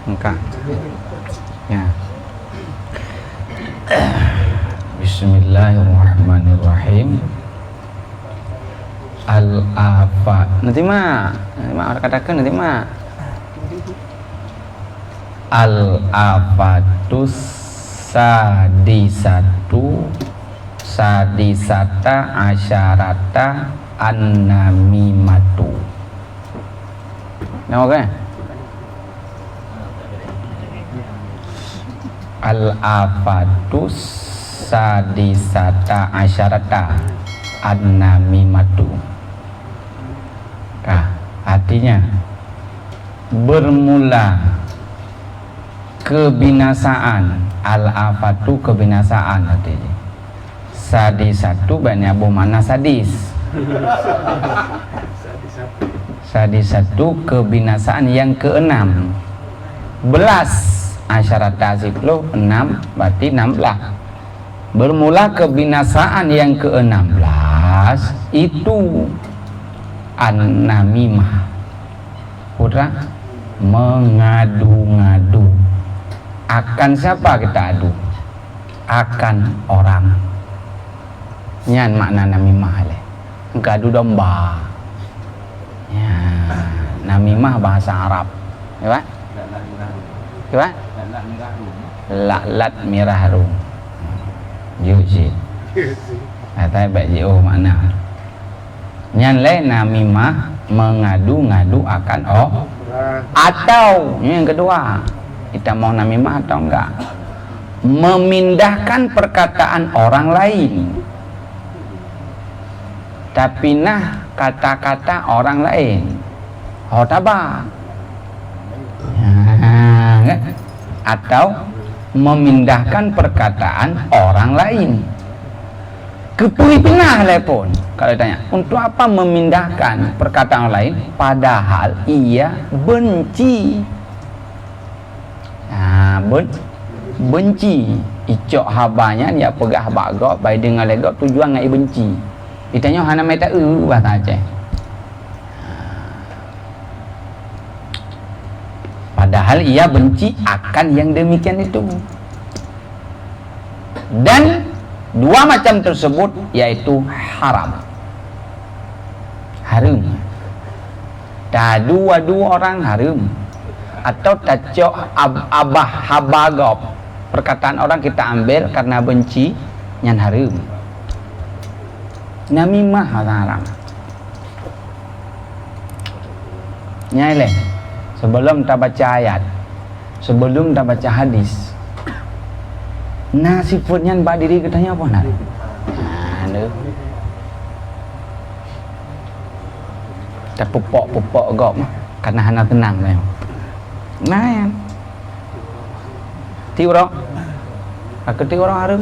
Engkau. Ya. Bismillahirrahmanirrahim. Al-afat. Nanti mak orang katakan nanti mak. Al-afatus sadisata asyarata an-namimatu. Nama kan? Al-afatus sadisata asyarata an-namimatu. Artinya bermula kebinasaan. Al-afatu kebinasaan artinya. Sadisatu banyak bermakna sadis. Sadisatu kebinasaan yang keenam. Belas asyarata asiflu 6 berarti 16. Bermula kebinasaan yang ke-16 itu an-namimah. Putra mengadu-ngadu. Akan siapa kita adu? Akan orang. Nyan makna namimah le. Ngadu domba. Ya, namimah bahasa Arab. Ya, Pak? Ya, Pak? La'lat mirahrum. Yuji. Kata baik jauh makna. Nyan le namimah mengadu-ngadu akan atau yang kedua kita mau namimah atau enggak memindahkan perkataan orang lain tapi nah kata-kata orang lain tabah atau memindahkan perkataan orang lain kepulipinah lepon. Kalau ditanya, untuk apa memindahkan perkataan lain padahal ia benci? Benci. Icok habanya dia pegah bagok baik dengan legok tujuan ngai benci. Ditanya hana meta bahasa Aceh. Padahal ia benci akan yang demikian itu. Dan dua macam tersebut yaitu haram. Haram. Dua orang haram. Atau tacok abah habagop. Perkataan orang kita ambil karena benci yang haram. Namimah haram. Nyai le. Sebelum kita baca ayat, sebelum kita baca hadis, nah sifatnya mbak diri katanya apa nak? Kita pupok gop karena hana tenang lah. Nah yang tiura, aku tiura harus.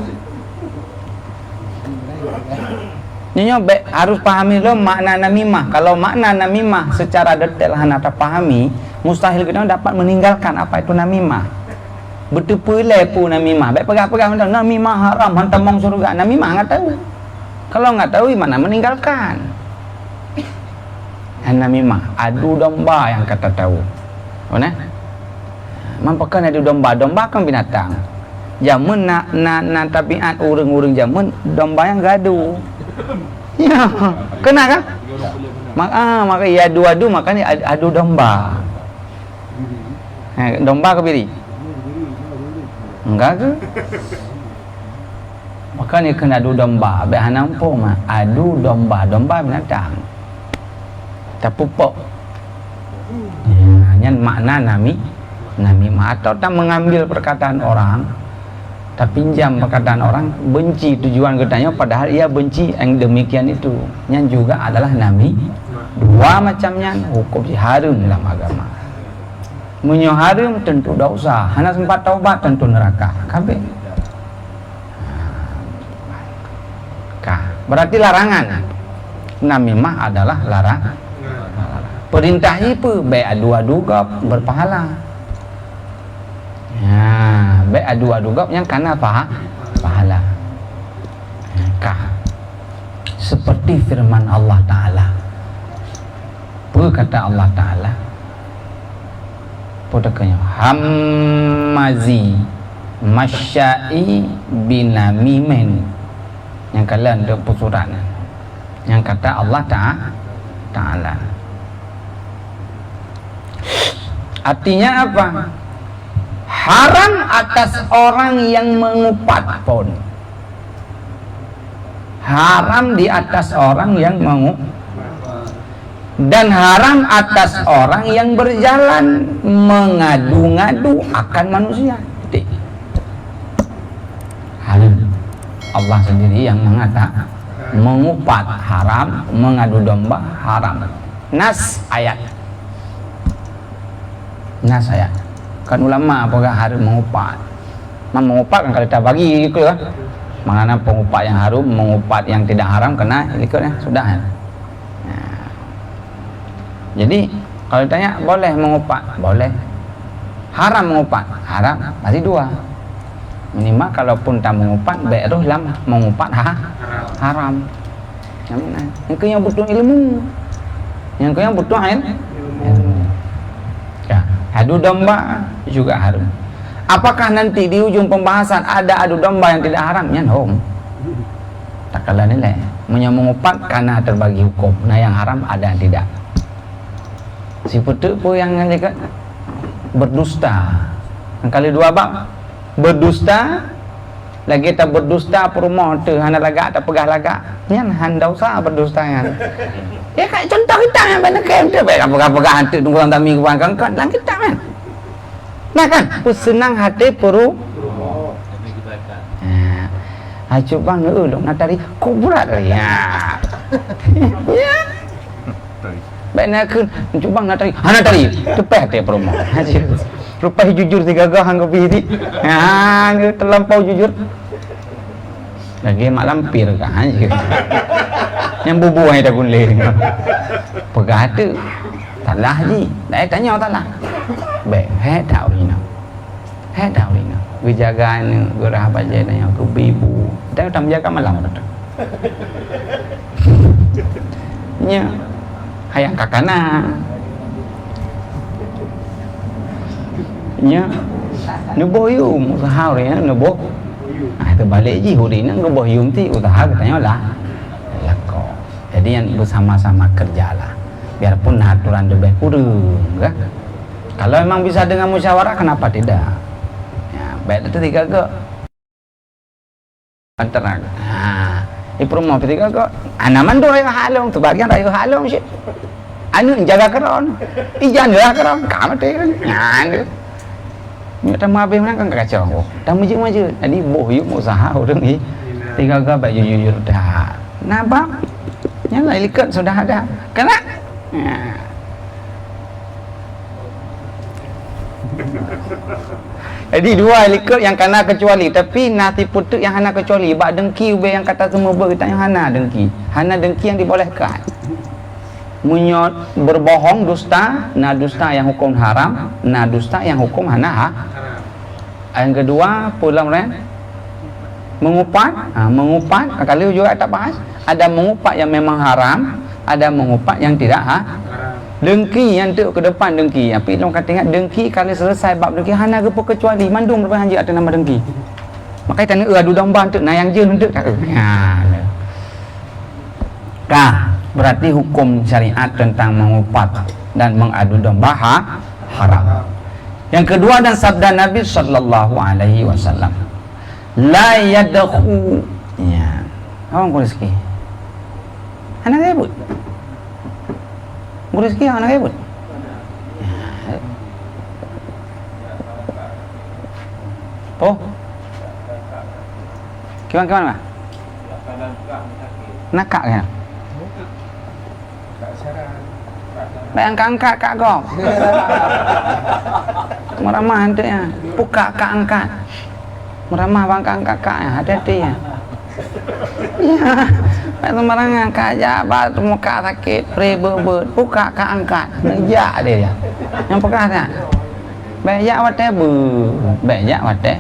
Nyonya harus pahami lo makna namimah. Kalau makna namimah secara detail hana tak pahami, mustahil kita dapat meninggalkan apa itu namimah. Betul lepu namimah. Baik pegang-pegang namimah haram, hantam mong surga. Namimah enggak tahu. Kalau enggak tahu mana meninggalkan. Namimah adu domba yang kata tahu. Oh nah. Mampakan adu domba kan binatang. Jamun na tabiat urang-urang jamun domba yang gaduh. Ya, kena kan? Maka ya adu-adu makanya adu domba. Domba ke biri? Enggak ke? Makanya kena adu domba. Baik nampu mah adu domba binatang. Tapupok. Nyan makna namimah atau tak mengambil perkataan orang, tak pinjam perkataan orang, benci tujuan katanya padahal ia benci yang demikian itu. Nyan juga adalah dua macamnya hukum haram dalam agama. Munyo haram tentu dosa, hana sempat taubat tentu neraka. Kabeh. Berarti larangan. Namimah adalah larangan. Perintah itu baik adu-adu gop berpahala. Ya, baik adu-adu gop yang karena pahala. Seperti firman Allah Ta'ala. Apa kata Allah Ta'ala? Putakanya hamazi masyai binamimen, yang kalian ada pusuran yang kata Allah Ta'ala. Artinya apa? Haram atas orang yang mengupat pun, haram di atas orang yang mengupat, dan haram atas orang yang berjalan mengadu-ngadu akan manusia. Haram. Allah sendiri yang mengatakan mengupat haram, mengadu domba haram. Nas ayat. Nas ayat. Kan ulama apakah haram mengupat? Mengupat kan kalau kita bagi ikut lah. Mana pengupat yang haram, mengupat yang tidak haram kena ikutnya sudah. Jadi kalau ditanya boleh mengupat, boleh. Haram mengupat, haram. Masih dua. Minimal kalaupun tak mengupat, beruh lam mengupat haram. Yang mana? Yang yang butuh ilmu. Yang yang butuh ilmu. Ya, adu domba juga haram. Apakah nanti di ujung pembahasan ada adu domba yang tidak haram? Nyanhong. Tak kalah nilai. Mengupat karena terbagi hukum. Nah yang haram ada yang tidak. Si putuk pun yang dekat berdusta. Yang kali dua bab berdusta, lagi tak berdusta perumah tu hana lagak tak pegah lagak. Nyan handau sa berdusta kan. Ya kayak contoh kita yang benar kan tu baik pegah-pegah hantu tunggu orang tami kuan kan lang kita kan. Nah kan senang hati puru. Ah cuba ngeulung natari kubrat ya. Ya. Baiknya kun cuba nak tari tepeh te promo rupai jujur tiga gah anggo piti terlampau jujur lagi mak lampir kan anjir yang bubu ai dah gunling pegah tu talah ji dai tanya talah baik tau lina gejagaan gerah baje nanya ke bibu dah tam jaga malam tu nya hayang kakana nya neboyum usaha orang neboh terbalik je hari ni neboyum ti usaha katanya lah lako. Jadi yang bersama-sama kerjalah biarpun aturan lebih kurang kan. Kalau memang bisa dengan musyawarah kenapa tidak ya baik itu tiga ke antara promo ketika kok anaman do rayu halong tu bagian rayu halong sih anu jaga keron ijan jaga keron kamate anu minta maaf memang kan kacau dah maju jadi boh yuk usaha orang ni tiga ke baju jujur dah nabak nyala likat sudah ada kena jadi dua likut yang kena kecuali tapi nasi putuk yang hana kecuali bak dengki ube yang kata semua berita yang hana dengki yang dibolehkan munyot berbohong dusta nah dusta yang hukum haram nah dusta yang hukum hana yang kedua pulang mengupat kali juga tak bahas ada mengupat yang memang haram ada mengupat yang tidak dengki yang tu ke depan dengki tapi orang kata ingat dengki kalau selesai bab dengki hana ke kecuali mandung berapa hanji atas nama dengki makanya tanya adu domba tu nah yang je untuk berarti hukum syariat tentang mengupat dan mengadu domba haram. Yang kedua dan sabda Nabi sallallahu alaihi wasallam la yadkhu ya orang rezeki hana ribut rezeki anak ribut oh gimana nakak kan bayang angkat kak kau meramah hantunya buka kak angkat meramah bang angkat kak hati-hati ya ya sembarangan kak jabat muka sakit rebebet buka kak angkat nejak dia yang perkara banyak wate banyak wate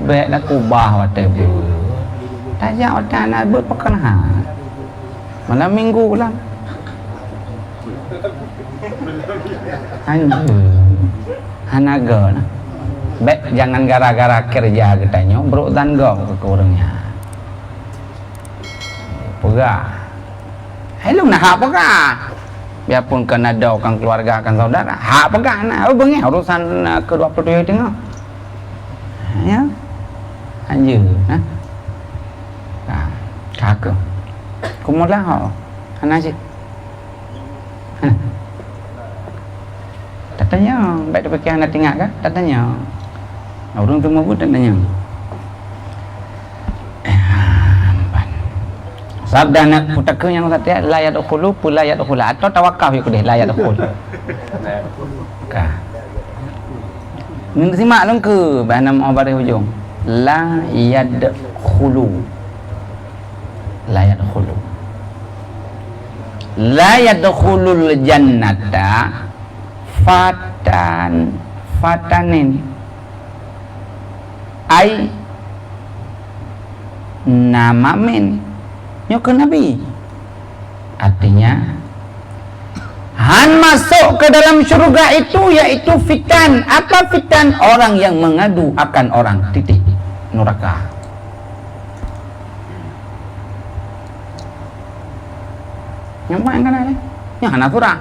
banyak nak kubah wate tajak wate nak berperkenaan malam minggu lah anjir hanaga nah. Baik jangan gara-gara kerja katanya berutan go ke kurangnya. Pegah. Hello nah hak pegah. Biarpun kena ada orang keluarga akan saudara, hak pegah nah bengi urusan ke-27 tengah. Ya. Anjir nah. Nah, kakak. Kumulah ho. Ana sih. Tatanya, baik tu fikir anak tinggal kah? Tatanya. Orang tu mahu tatanya. Sabda nak putaka yang kata la yadkhulu pula yadkhulu atau tawakal ya kedeh la yadkhul. Ka. Ning simak long ke bahana mau bare hujung. La yadkhulu. La yadkhulu. La yadkhulul jannata fatanin ai nama min nyok Nabi artinya han masuk ke dalam surga itu yaitu fitan. Apa fitan? Orang yang mengadu akan orang titik neraka. Yang mana kan ada? Yang anak surah.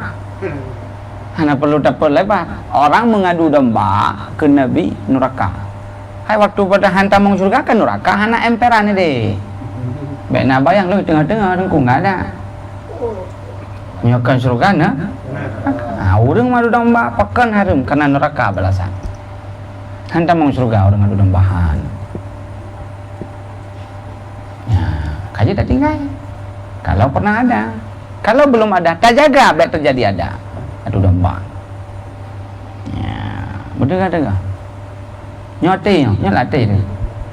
Hana perlu dapat lebar. Orang mengadu domba ke Nabi neraka. Hai waktu pada hantam surga ke neraka, hana emperan deh. Baik nak bayang lu tengah-tengah dengku enggak ada. Nyokan surga na. Orang madu domba pakan harum karena neraka balasan. Hantam surga orang madu dombahan. Ya, kaji tak tinggal. Kalau pernah ada. Kalau belum ada, tak jaga baik terjadi ada. Adu domba. Ya, betul kata nyote nyolate ni.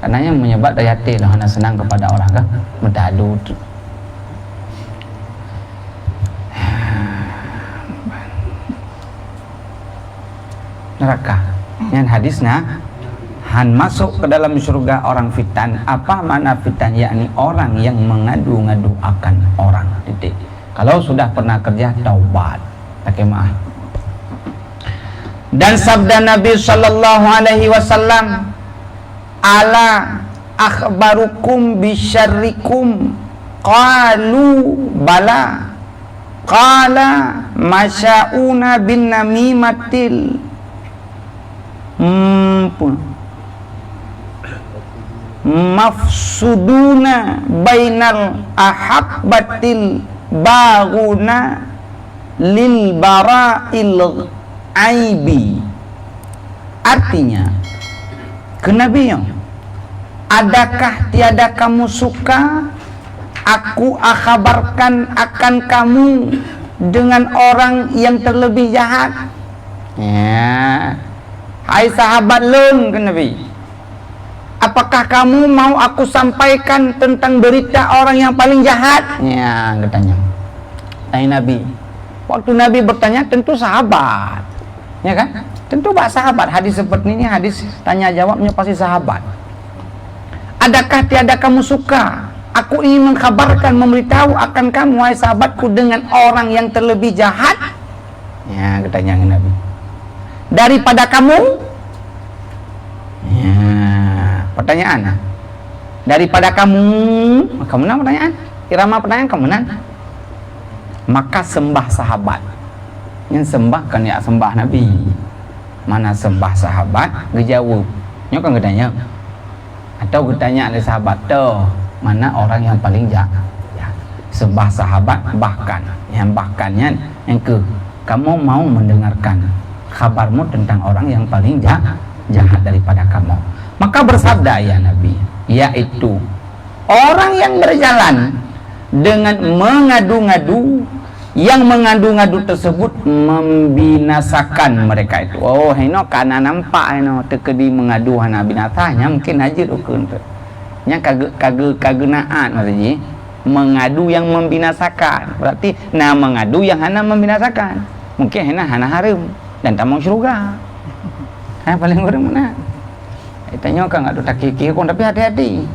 Karena menyebab daya hati lah hana senang kepada orang kah? Mendadu. Neraka. Yang hadisnya han masuk ke dalam surga orang fitan. Apa makna fitan? Yakni orang yang mengadu-ngadu akan orang. Titik. Kalau sudah pernah kerja taubat. Tak maaf. Dan sabda Nabi sallallahu alaihi wasallam, ala akhbarukum bisyarrikum qalu bala qala masyauna bin namimatil mafsuduna bainal ahabbatil baguna lil bara'il aibi. Artinya kenabian, adakah tiada kamu suka aku akhbarkan akan kamu dengan orang yang terlebih jahat? Ya, hai sahabat lun ke Nabi, apakah kamu mau aku sampaikan tentang berita orang yang paling jahat? Ya, katanya. Hai Nabi. Waktu Nabi bertanya tentu sahabat. Ya kan? Tentu bak sahabat. Hadis seperti ini hadis tanya jawabnya pasti sahabat. Adakah tiada kamu suka aku ingin mengkhabarkan, memberitahu akan kamu wahai sahabatku dengan orang yang terlebih jahat? Ya, katanya Nabi. Daripada kamu? Ya, pertanyaan. Daripada kamu? Kamu mana pertanyaan? Irama pertanyaan kamu mana? Maka sembah sahabat. Yang sembah kan ya sembah Nabi. Mana sembah sahabat? Dijawab. Nyo kan getanya. Atau getanya oleh sahabat tu. Mana orang yang paling jahat? Ya. Sembah sahabat bahkan. Yang bahkannya yang ke kamu mau mendengarkan kabarmu tentang orang yang paling jahat daripada kamu. Maka bersabda ya Nabi, yaitu orang yang berjalan dengan mengadu-ngadu, yang mengadu-ngadu tersebut membinasakan mereka itu. Oh, heno kana nampak heno tekedi mengadu hana binasanya mungkin aja dukun tu. Nya kagenaat maksudnya mengadu yang membinasakan. Berarti nah mengadu yang hana membinasakan. Mungkin hana harum dan tamang syurga. Paling urang mana? Tanya kan ngadu tak kikir kon tapi hati-hati.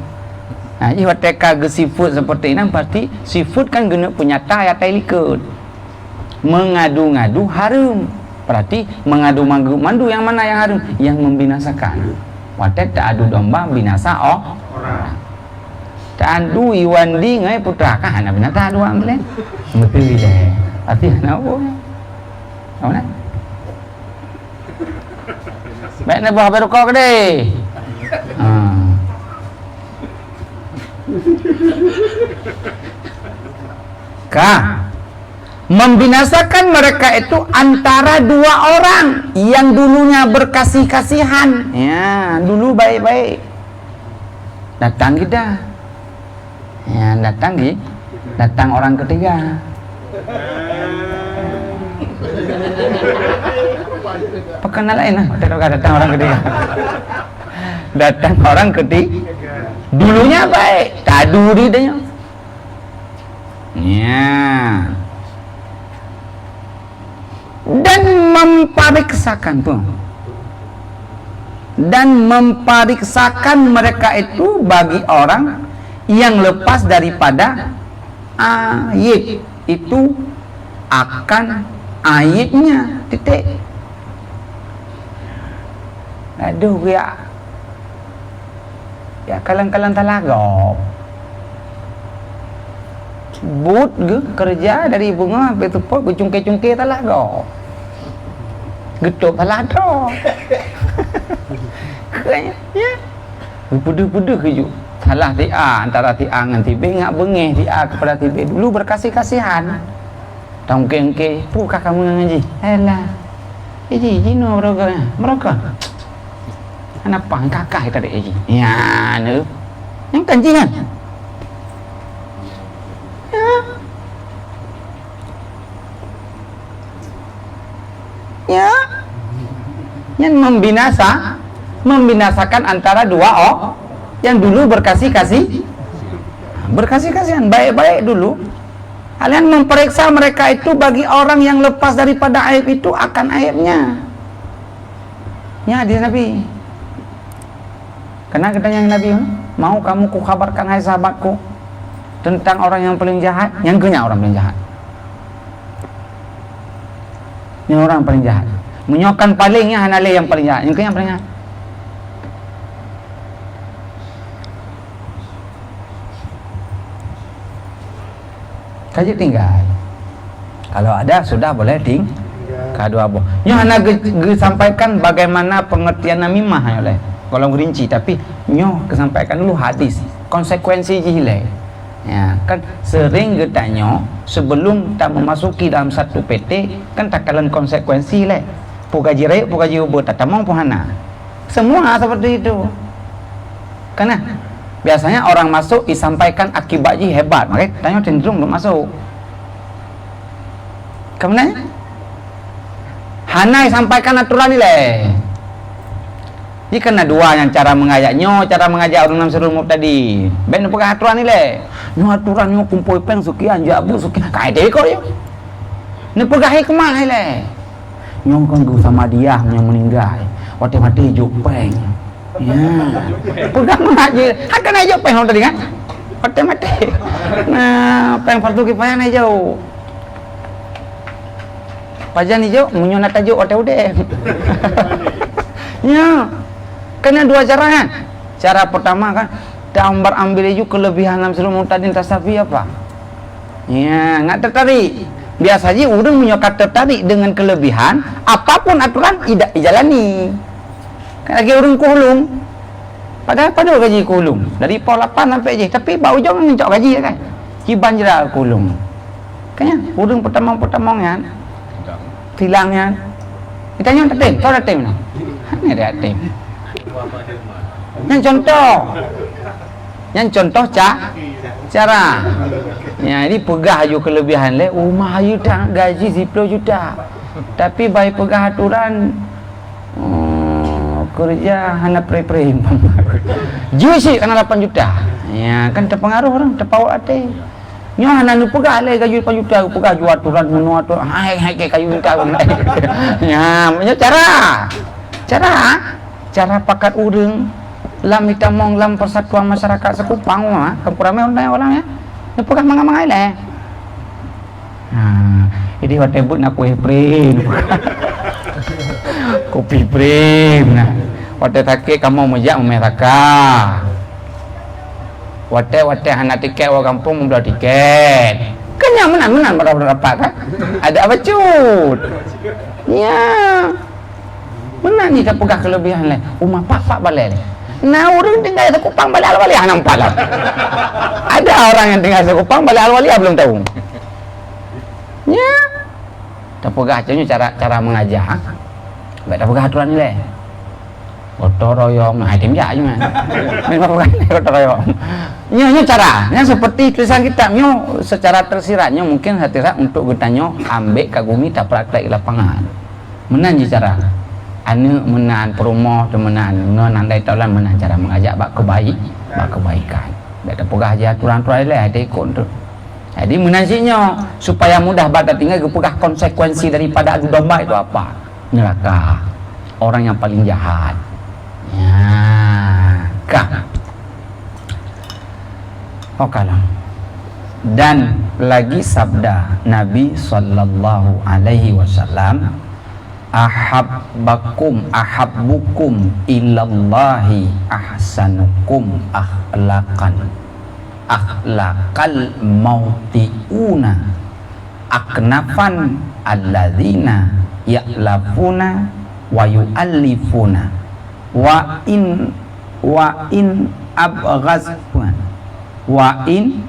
Nah, jika teka ke sifat seperti ini, pasti sifat kan guna punya tai atau likut. Mengadu-ngadu harum. Berarti mengadu mandu yang mana yang harum? Yang membinasakan. Watet tak adu domba binasa orang. Tak adu iwandi ngai putra kan anak binasa adu orang lain. Betul je. Arti anak apa? Apa nak? Baik nak buat berukah ke deh? Membinasakan mereka itu antara dua orang yang dulunya berkasih-kasihan, ya dulu baik-baik, datang kita, ya datang orang ketiga. Perkenalan lah, datang orang ketiga. Datang orang ketiga, dulunya baik, tadu dia. Ya. Dan memperiksakan mereka itu bagi orang yang lepas daripada ayat itu akan ayatnya titik. Aduh ya kalang-kalang talagop but kerja dari bunga sampai tupuk bercungkir-cungkir talagop getuk talado kayaknya ya pudu-pudu keju salah tia antara tia dengan tibe ngak bengeh tia kepada tibe dulu berkasih-kasihan tongkeng-ke pu kakak mengaji elah jino mereka anak pang kakak kita dek ya nu yang kanjingan ya yang membinasakan antara dua yang dulu berkasih-kasihan baik-baik dulu. Kalian memperiksa mereka itu bagi orang yang lepas daripada aib itu akan aibnya. Ya hadis Nabi. Karena katanya Nabi, mau kamu kukabarkan hai sahabatku tentang orang yang paling jahat, yang kenya orang paling jahat. Ini orang paling jahat. Menyokan palingnya hanale yang paling jahat, yang kenya paling jahat. Kaji tinggal. Kalau ada sudah boleh kadua boh. Nyo hana sampaikan bagaimana pengertian namimah oleh. Kalau rinci tapi nyo kesampaikan dulu hadis konsekuensi jihile. Ya, kan sering getanya sebelum tak memasuki dalam satu PT kan takalan konsekuensi le. Pugaji raya, pugaji ubur tatamong pohana. Semua seperti itu. Karena biasanya orang masuk disampaikan akibatnya hebat, makanya tanya cenderung belum masuk. Kemudian Hana sampaikan aturan ni leh. Ini kena dua yang cara mengayaknya, cara mengajak orang dalam serumur tadi. Ben pegang aturan ni leh. Nyo aturan nyo kumpul peng sekian, jabu sekian. Kaide kau ya. Ni pegang hikmah ni leh. Nyo kan sama dia yang meninggal. Mati-mati juk peng. Ya, pegang aja. Akan aja peng tadi kan? Mati-mati. Nah, peng fardu kifayah ni jauh. Pajan hijau menyunat tajuk udah. Ya, kena dua cara kan. Cara pertama kan, gambar ambil hijau kelebihan dalam seluruh mutadin tasafi apa? Ya, nggak tertarik. Biasanya orang menyokat tertarik dengan kelebihan, apapun aturan tidak dijalani. Kan lagi orang kulung. Padahal pada gaji kulung dari pol 8 sampai je, tapi bau jong mencok gaji kan. Kiban jera kulung. Kayaknya orang pertama ya. Tilangnya kita yang tim, kau ada tim ni ada tim yang contoh cara ya ini pegah aja kelebihan le rumah ayu tak gaji 10 juta tapi baik pegah aturan kerja hanya pre-pre jual sih kena 8 juta ya kan terpengaruh orang terpaut hati. Nyo hana nu pegah le gaji 4 juta pegah jual aturan menu aturan hai kayu juta ya punya cara pakat urang lam hitamong lam persatuan masyarakat Sekupang mah kampurame orang ya nu pegah mangamang le ini watebut nak kue pre kopi prim nah wate take kamu mejak memeraka wate anak tiket wa kampung membeli tiket kan yang menang berapa kan ada apa cut ya menang ni tak pegah kelebihan lain rumah pak balik nah orang tinggal di Kupang balik Al-Waliah nampak lah ada orang yang tinggal di Kupang balik Al-Waliah belum tahu ya tak pegah cara mengajar baik tak pegah aturan ni gotong royong nah tim jak je memang pegah gotong royong nya caranya seperti tulisan kita nyo secara tersiratnya mungkin hatirat untuk bertanya ambek kagumi tak praktek lapangan menan je cara anu menan perumoh tu menan nandai taulan menan cara mengajak bak kebaikan baik tak pegah je aturan-aturan dia ada ikut tu jadi menasinya supaya mudah batas tinggal kepegah konsekuensi daripada adu domba itu apa neraka orang yang paling jahat ya kah kalah dan lagi sabda Nabi sallallahu alaihi wasallam ahabbukum ilallahi ahsanukum akhlaqal mautiuna aknafan alladzina ya'lafuna wa yu'allifuna wa in abghazwan wa in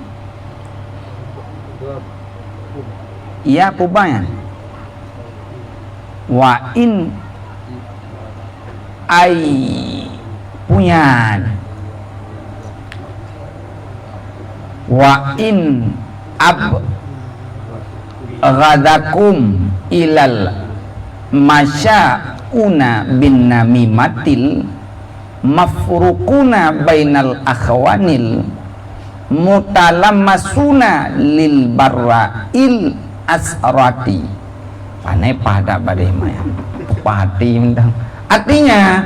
ya pubangan wa in ai punyan wa in ghadakum ilal masyauna bin namimatil mafrukuna bainal akhwanil mutalammasuna lil barra'il asrati panai pada badai maya pati mendang artinya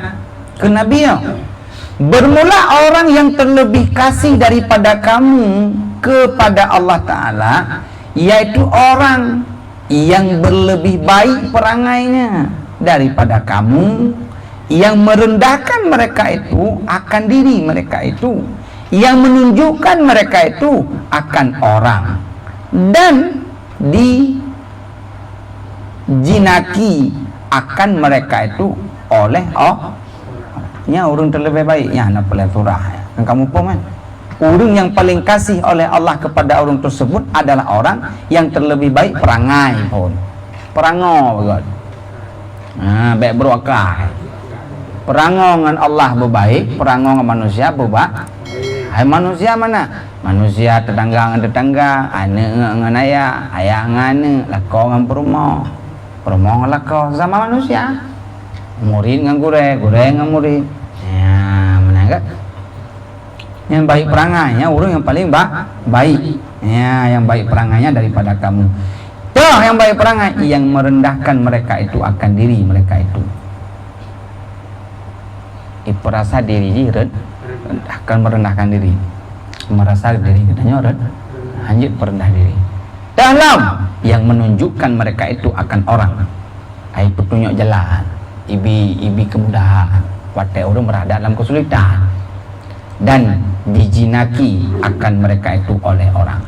kenabian bermula orang yang terlebih kasih daripada kamu kepada Allah Ta'ala yaitu orang yang berlebih baik perangainya daripada kamu yang merendahkan mereka itu akan diri mereka itu yang menunjukkan mereka itu akan orang dan dijinaki akan mereka itu oleh nya orang terlebih baik ya nak pelan surah kan kamu pun kan orang yang paling kasih oleh Allah kepada orang tersebut adalah orang yang terlebih baik perangai pun perango begot baik berakal perango dengan Allah berbaik perango dengan manusia berbaik hai manusia mana manusia tetangga dengan tetangga anak dengan ayah dengan anak lakau dengan perumoh dengan lakau sama manusia murid dengan gure dengan murid ya mana kan yang baik perangainya orang yang paling baik ya yang baik perangainya daripada kamu toh yang baik perangai yang merendahkan mereka itu akan diri mereka itu merasa diri akan merendahkan diri merasa diri katanya lanjut merendah diri dalam yang menunjukkan mereka itu akan orang petunjuk jalan ibi kemudahan watai orang berada dalam kesulitan dan dijinaki akan mereka itu oleh orang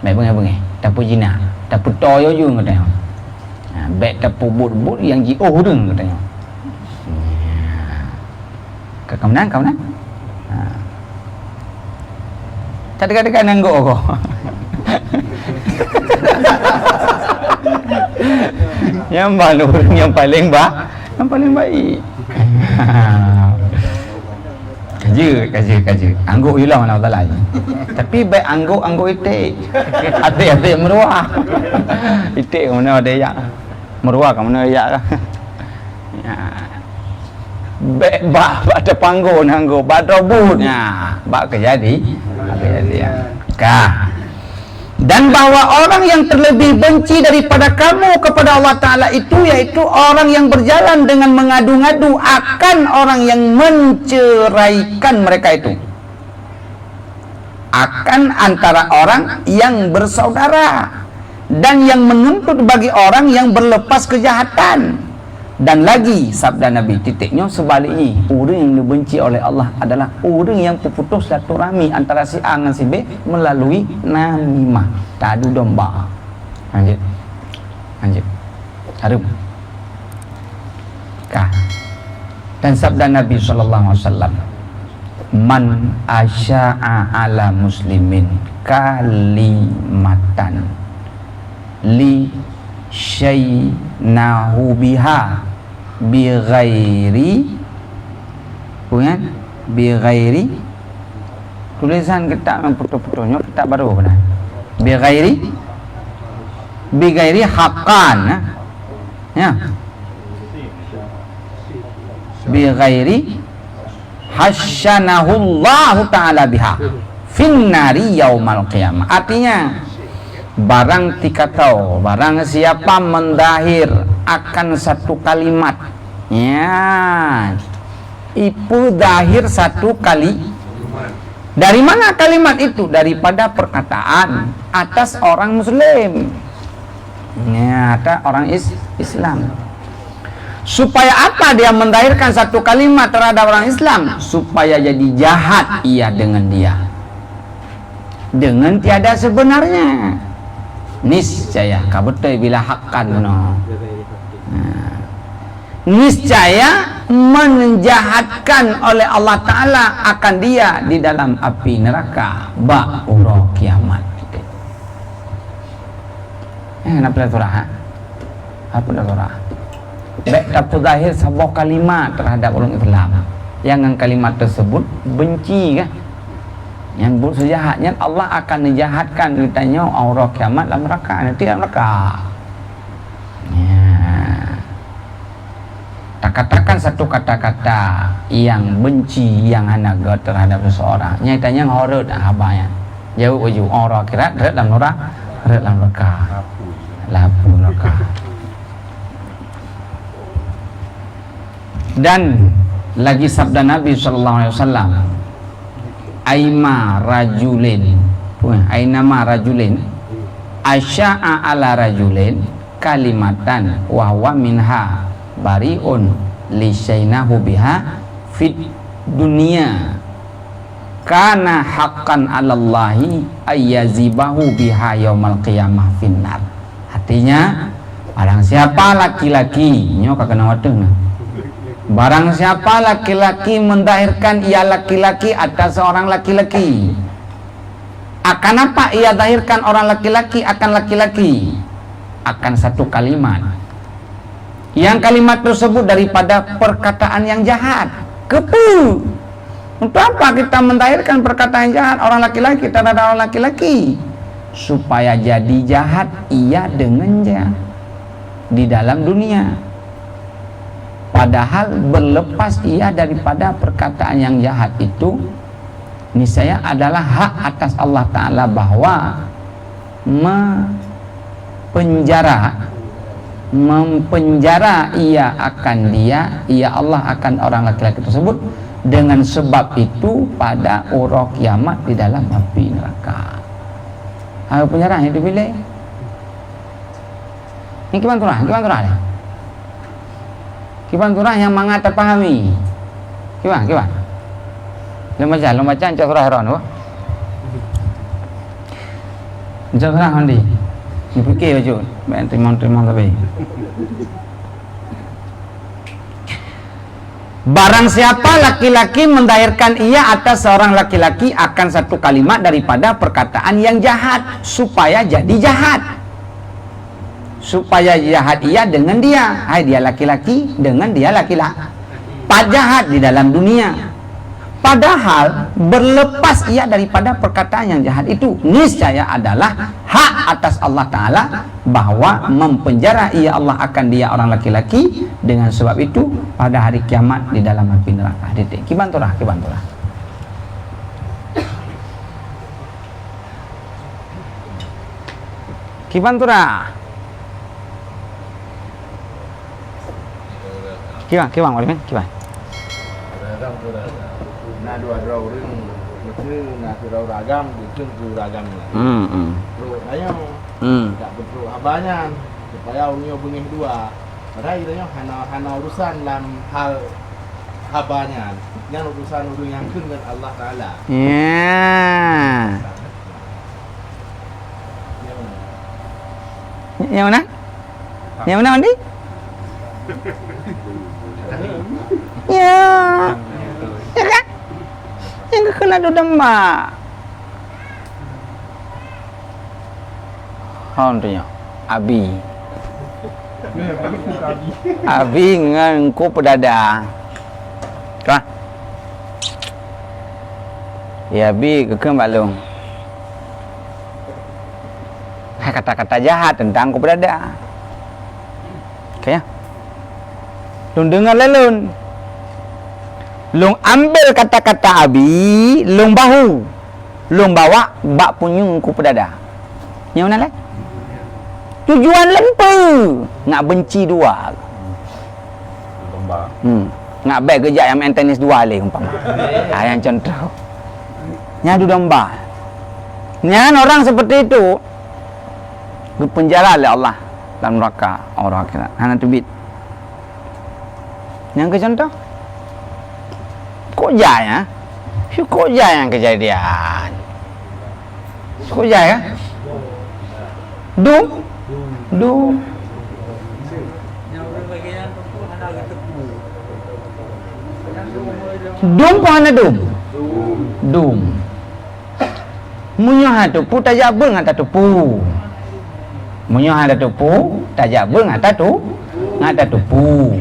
baik bengai tapu jina tapu toyo juga katanya baik tapu but yang orang katanya kemudian dekat-dekat nangguk kok yang mana orang yang paling baik kaji angguk hilang mana Allah lain tapi baik angguk itik hati meruah itik mana ada yak meruah ke mana yak baik ada panggung angguk bak robutnya bak kejadian dan bahwa orang yang terlebih benci daripada kamu kepada Allah Ta'ala itu yaitu orang yang berjalan dengan mengadu-ngadu akan orang yang menceraikan mereka itu akan antara orang yang bersaudara dan yang menuntut bagi orang yang berlepas kejahatan Dan lagi sabda Nabi titiknya sebaliknya, orang yang dibenci oleh Allah adalah orang yang terputus silaturahmi antara si A dengan si B melalui namimah, tadu domba. Lanjut harum kah. Dan sabda Nabi SAW, man asya'a ala muslimin kalimatan li syaynahu biha bi ghairi tulisan kita memputus-putusnya kita baru benar bi ghairi haqqan ya bi ghairi hasyanahullahu ta'ala biha finnari yaumal qiyamah. Artinya barang tikatau, barang siapa mendahir akan satu kalimat, ya ipu dahir satu kali. Dari mana kalimat itu? Daripada perkataan atas orang muslim, ya atas orang Islam. Supaya apa dia mendahirkan satu kalimat terhadap orang Islam? Supaya jadi jahat ia dengan dia, dengan tiada sebenarnya. Niscaya kabetai bila hakkan no. Niscaya menjahatkan oleh Allah Ta'ala akan dia di dalam api neraka ba'ura kiamat. Apa dah surah? Apa dah surah? Baik dapat zahir sebuah kalimat terhadap orang Islam, yang kalimat tersebut benci kan, yang buruk sejahatnya Allah akan menjahatkan ditanya aura kiamat dalam neraka, nanti dalam neraka. Ya. Tak katakan satu kata-kata yang benci, yang hanaga terhadap seseorang, nyatanya ngorot abahnya jauh ujung aura kirat dalam neraka, lapu neraka. Dan lagi sabda Nabi SAW, Ainama rajulin asya'a ala rajulin kalimatan wa huwa minha bari'un li syaynahu biha fid dunya kana haqqan 'alallahi ayyazibahu biha yaumal qiyamah finnar. Artinya barang siapa laki-laki nyo kakena wadeng, barang siapa laki-laki mendahirkan ia laki-laki atas seorang laki-laki, akan apa ia dahirkan orang laki-laki akan laki-laki? Akan satu kalimat, yang kalimat tersebut daripada perkataan yang jahat. Kepu. Untuk apa kita mendahirkan perkataan jahat orang laki-laki terhadap orang laki-laki? Supaya jadi jahat ia dengan jahat di dalam dunia. Padahal berlepas ia daripada perkataan yang jahat itu, niscaya adalah hak atas Allah Ta'ala bahwa mempenjara ia Allah akan orang laki-laki tersebut. Dengan sebab itu pada ura kiamat di dalam api neraka. Apa penjara yang dipilih? Ini gimana turah deh? Kiban surah yang mangat terpahami. Kiban. Lo baca cak surah Heron oh. Cak surah Hondi. Ni fikir baju. Ben terima tapi. Barang siapa laki-laki mendahirkan ia atas seorang laki-laki akan satu kalimat daripada perkataan yang jahat, supaya jadi jahat. Supaya jahat ia dengan dia, dia laki-laki dengan dia laki-laki, jahat di dalam dunia. Padahal berlepas ia daripada perkataan yang jahat itu, niscaya adalah hak atas Allah Ta'ala bahwa mempenjara ia Allah akan dia orang laki-laki. Dengan sebab itu pada hari kiamat di dalam api neraka. Kibanturah. Kiwang boleh kan? Kiwang. Nah dua orang itu nak ragam itu ragam lah. Lo ayo. Tak betul abahnya supaya unyu benih dua. Ada ilahnya hana urusan dalam hal habanya. Yang urusan yang dengan Allah Taala. Ya. Yang mana? Yang mana Andi? Ya. Ya kan? Yang kena domba. Hondonya Abi. Abi ngan ko pedada. Kah? Ya Abi kekeng balung. Hai kata-kata jahat tentang ko pedada. Kaya. Lung dengar lelun. Lung ambil kata-kata Abi, lung bahu. Lung bawa bak punyung ko pedada. Yang mana lah? Tujuan lempu nak benci dua. Domba. Nak baik kerja yang main tenis dua lagi umpama. Yang contoh. Nyadu domba. Nyan orang seperti itu dipenjara oleh Allah dalam neraka orang akhirat. Hana tubit. Yang ke contoh? Kok jaya? Kok jaya yang kejadian? Kok jaya? Dum. Dum pun ada dum. Munyo ha tu pu tajak beng ngata tu pu. Munyo ha tu pu tajak beng ngata tu pu.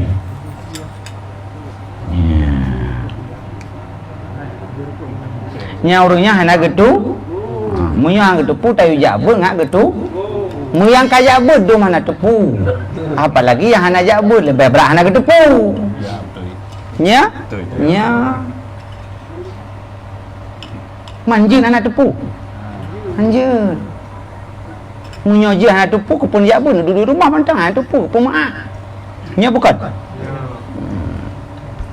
Nya urungnya hana getu. Munyo ha getu pu tayu jak beng ngak getu. Muyang kaya bud do mana tepu. Apalagi yang hana jabud lebih berat hana ketepu. Ya, betul. Nya. Manjin anak tepu. Manjin. Munyo je hana tepu kepun jabud duduk rumah pantang hana tepu kepun mak. Nya bukan.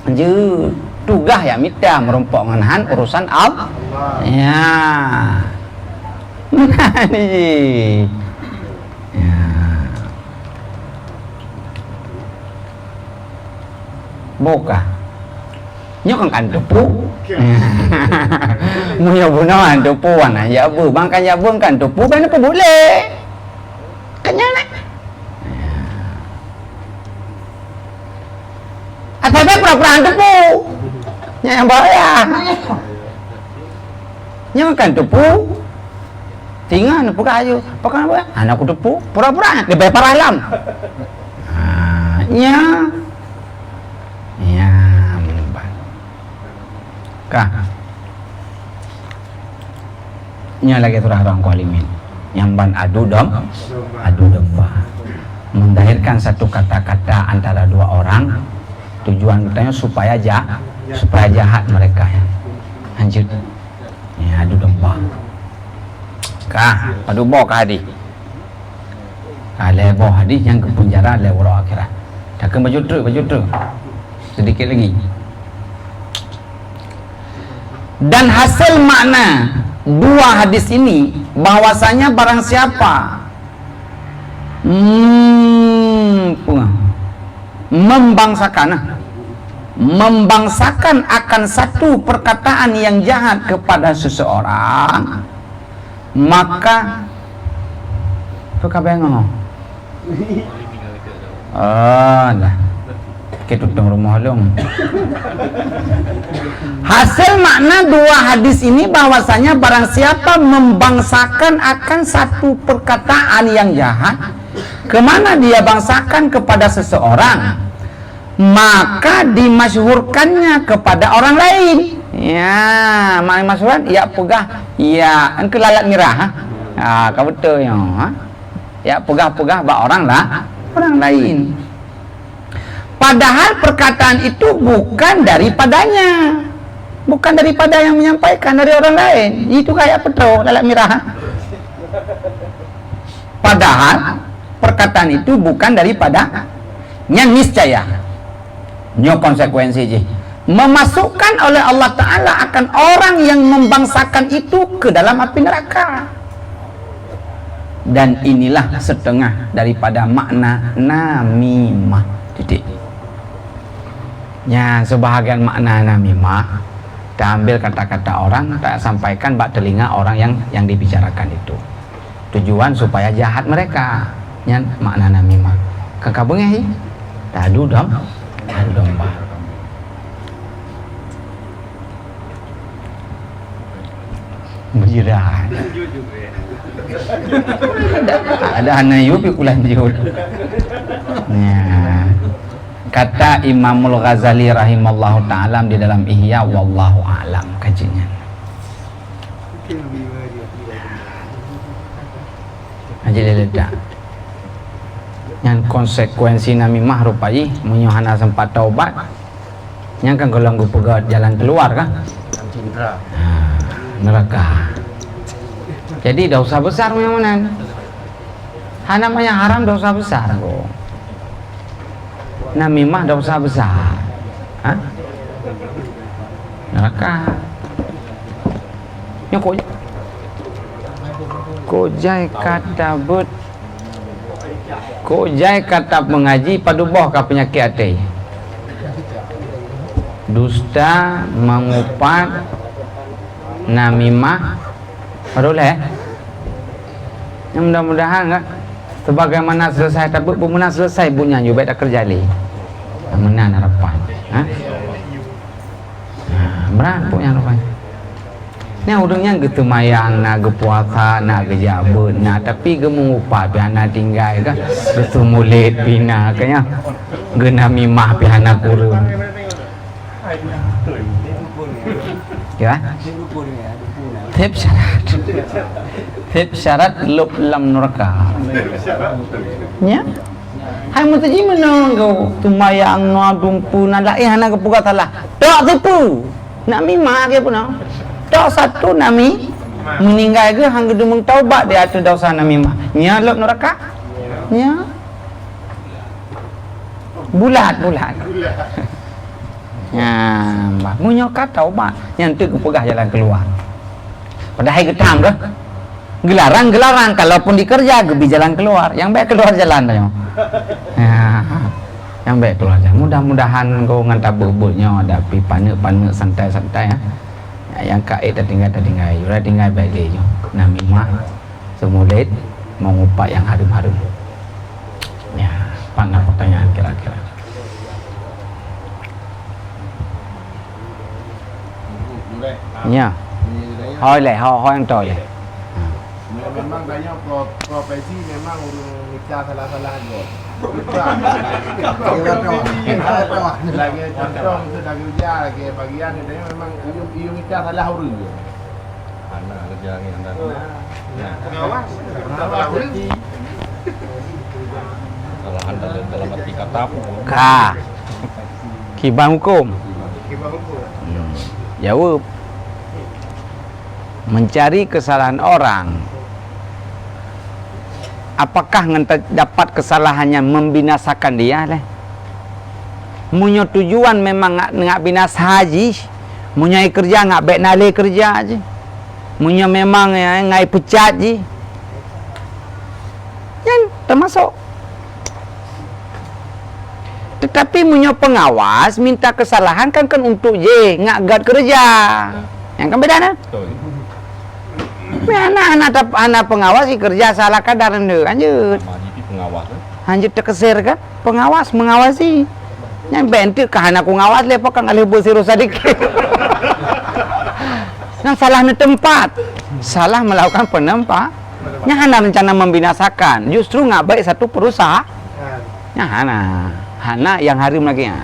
Manjin. Tugah ya mita merompok nganhan urusan Allah. Ya. Mana ni? Boka nyok kan tepu munyo bunawan tepu wana ya bu bangkan ya bu kan tepu kan apa boleh kenyang apa be pura-pura tepu nya yang bahaya nyok kan tepu tinggal tepu kayu pakai apa anakku tepu pura-pura lebih parah lam nya kah nya lagi turah orang kualimin yang ban adu domba mendahirkan satu kata-kata antara dua orang tujuan katanya supaya jahat mereka ya lanjut ya adu domba kah adu bo kah hadi bo hadi yang ke penjara le orang akhirat dah ke baju tu sedikit lagi. Dan hasil makna dua hadis ini bahwasanya barang siapa membangsakan akan satu perkataan yang jahat kepada seseorang, maka tu kabeng lah ketutang rumah long. Hasil makna dua hadis ini bahwasanya barang siapa membangsakan akan satu perkataan yang jahat, kemana dia bangsakan kepada seseorang, maka dimasyhurkannya kepada orang lain. Ya, mana masyhuran? Ya pegah, ya engke lalat mirah. Kau betul ya. Ya pegah-pegah ba orang lain. Padahal perkataan itu bukan daripadanya, bukan daripada yang menyampaikan, dari orang lain. Itu kayak petro lalat mirah. Padahal perkataan itu bukan daripada niscaya nyo konsekuensi je memasukkan oleh Allah Ta'ala akan orang yang membangsakan itu ke dalam api neraka. Dan inilah setengah daripada makna namimah. Titik. Ya, sebahagian makna namimah kita ambil kata-kata orang, tak sampaikan bak telinga orang yang dibicarakan itu. Tujuan supaya jahat mereka. Yang makna namimah. Kakak bengeh tadu domba. Berjiran. Ada anak yupi kulan jud. Ya. Kata Imamul Ghazali rahimallahu ta'ala di dalam Ihya, wallahu a'lam kajian. Haji ledak. Yang konsekuensi namimah rupai menyohana sempat taubat. Yang kan golong pegat jalan keluar kan? Neraka. Jadi dosa besar memang. Namanya haram dosa besar kok. Namimah dosa besar. Hah? Neraka. Ya kojai kata but. Kojai kata mengaji paduboh ka penyakit hati. Dusta, mengupat, namimah, boleh. Yang mudah-mudahan kan sebagaimana selesai tapi pemenang selesai punya juga baik dah kerja li. Menan harapan. Ha? Berat punya harapan. Ni udangnya gitu mayang nak puasa nak gejabut nak tapi gemungupat piana tinggal kan gitu mulit pina kayaknya gena mimah piana kurung. Ya. Tip syarat lub lam neraka. Ya. Hai mutaji menang kau tumayang no dumpu nak anak kepuka salah. Tak tipu. Nak mimah ke pun. Tak satu nami meninggal ke hang gedung taubat dia ada dosa namimah. Nya lub neraka. Nya. Bulat. Ya, mbak munyokat taubat yang tu kepegah jalan keluar. Padahal getam dah. Gelarang kalaupun dikerja gebi jalan keluar. Yang baik keluar jalan dah. Ya. Yang baik keluar jalan. Mudah-mudahan kau nganta bubutnya ada pi panek santai-santai ya. Yang kait dah tinggal Yura tinggal baik dia je. Namimah semulit mengupak yang harum-harum. Ya, panggil pertanyaan kira-kira. Ya. Hoi yang tahu ya. Memang banyak profesi memang urung nikah salah-salah juga. Lagi contoh lagi ujar lagi bagian ini memang iu nikah salah urung je. Anak kerja ni anda. Pengawas. Kesalahan dalam arti kata pun. Kibang hukum. Jawab. Mencari kesalahan orang. Apakah dapat kesalahannya membinasakan dia leh? Munyo tujuan memang ngak binasa haji, munyo kerja ngak baik nale kerja aje. Munyo memang ngai pecat je. Yang termasuk. Tetapi munyo pengawas minta kesalahan kan untuk je ngak gad kerja. Yang kan beda nah? Anak pengawas kerja salah kadar anda lanjut. Pengawas. Lanjut terkesir kan? Pengawas mengawasi. Yang bentuk ke anak pengawas lepas kan alih bersiro sedikit. Yang salah di tempat, salah melakukan penempat. Yang hana rencana membinasakan. Justru nggak baik satu perusahaan. Yang hana yang harim lagi ya.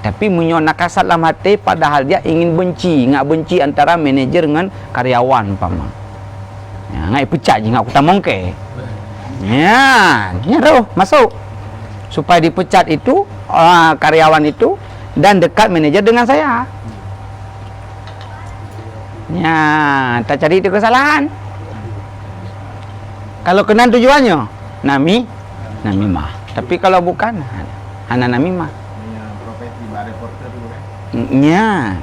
Tapi munyo nakasat dalam hati padahal dia ingin benci, ngak benci antara manajer dengan karyawan umpama. Ya, ngai pecat je ngak kuta mongke. Ya, roh masuk. Supaya dipecat itu karyawan itu dan dekat manajer dengan saya. Ya, tak cari itu kesalahan. Kalau kena tujuannya namimah. Tapi kalau bukan hana namimah. Nya.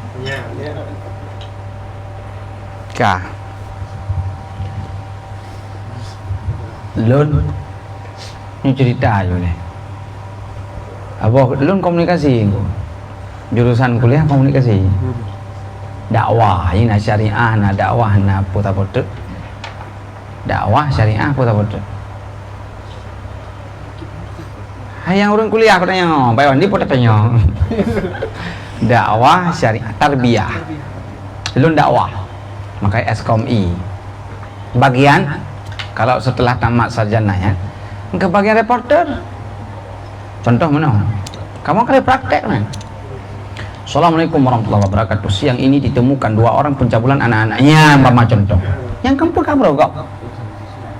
Kah. Lun ni cerita aja nih. Abah lun komunikasi. Jurusan kuliah komunikasi. Dakwah ini syariah na dakwah na puta-puta. Dakwah syariah puta-puta. Hayang orang kuliah aku tanya, bayon di puta tanya. Dakwah syariah tarbiyah. Lun dakwah. Makanya SKMI. Bagian kalau setelah tamat sarjananya ke bagian reporter. Contoh mana? Kamu kali praktek kan? Assalamualaikum warahmatullahi wabarakatuh. Siang ini ditemukan 2 orang pencabulan anak-anaknya, umpama contoh. Yang kampung kabro kok.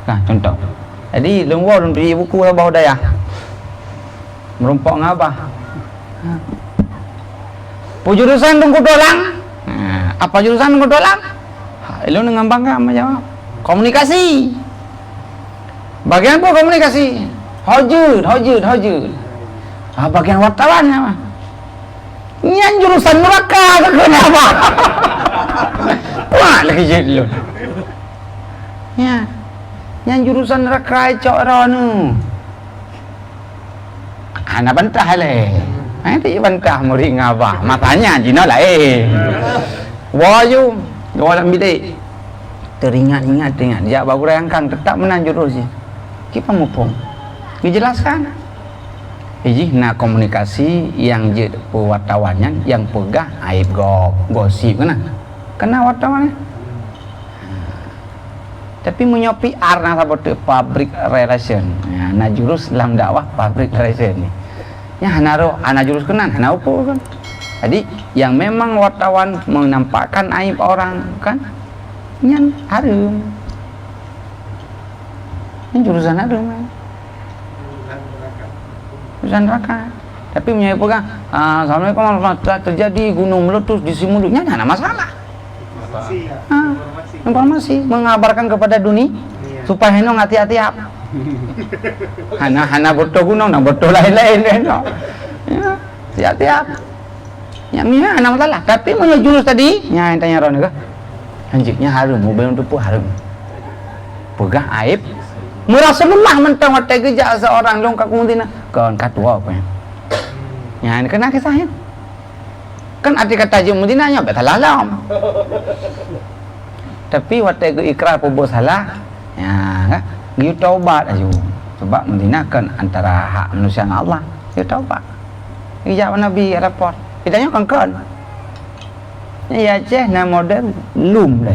Nah, contoh. Jadi lengwo dan beli buku lah bawa daya. Merumpok ngapa? Jurusan tunggu dolang. Apa jurusan tunggu dolang? Lu ngambang ka jawab. Komunikasi. Bagian apa komunikasi? Hojud. Bagian wartawan apa? Nyan jurusan neraka kenapa? Wah, lagi jadi lu. Ya. Nyan jurusan neraka cok rono. Anak bantah le. Nanti bantah muri ngapa? Matanya jina lah Waju, dalam bidai. Teringat dia baru rangkang tetap menang jurusnya. Kita mupung. Dijelaskan. Nah komunikasi yang wartawannya yang pegah aib gosip kena wartawannya. Tapi menyopi arna seperti public relation. Nah jurus dalam dakwah public relation ni. Ya hanaro ana jurus kenan hana upo kan. Jadi yang memang wartawan menampakkan aib orang kan nyan harum. Ini jurusan harum kan. Jurusan neraka. Tapi punya pegang assalamualaikum warahmatullahi wabarakatuh, terjadi gunung meletus di Simuluknya ada masalah. Informasi mengabarkan kepada dunia supaya henong hati-hati hana betul gunung nak betul lain-lain ya hati-hati yang ni hana masalah. Tapi punya jurus tadi yang tanya orang ke anjingnya harum mobil untuk harum pegah aib merasa lemah mentang watai gejak seorang longkak kemudian kawan katua apa ya ini kena kisahnya kan arti kata jemudinanya betul alam tapi watai ke ikrar pun salah ya kan dia taubat aja sebab mendinakan antara hak manusia dengan Allah dia taubat ijab Nabi report ditanya kan ya ceh na model lum deh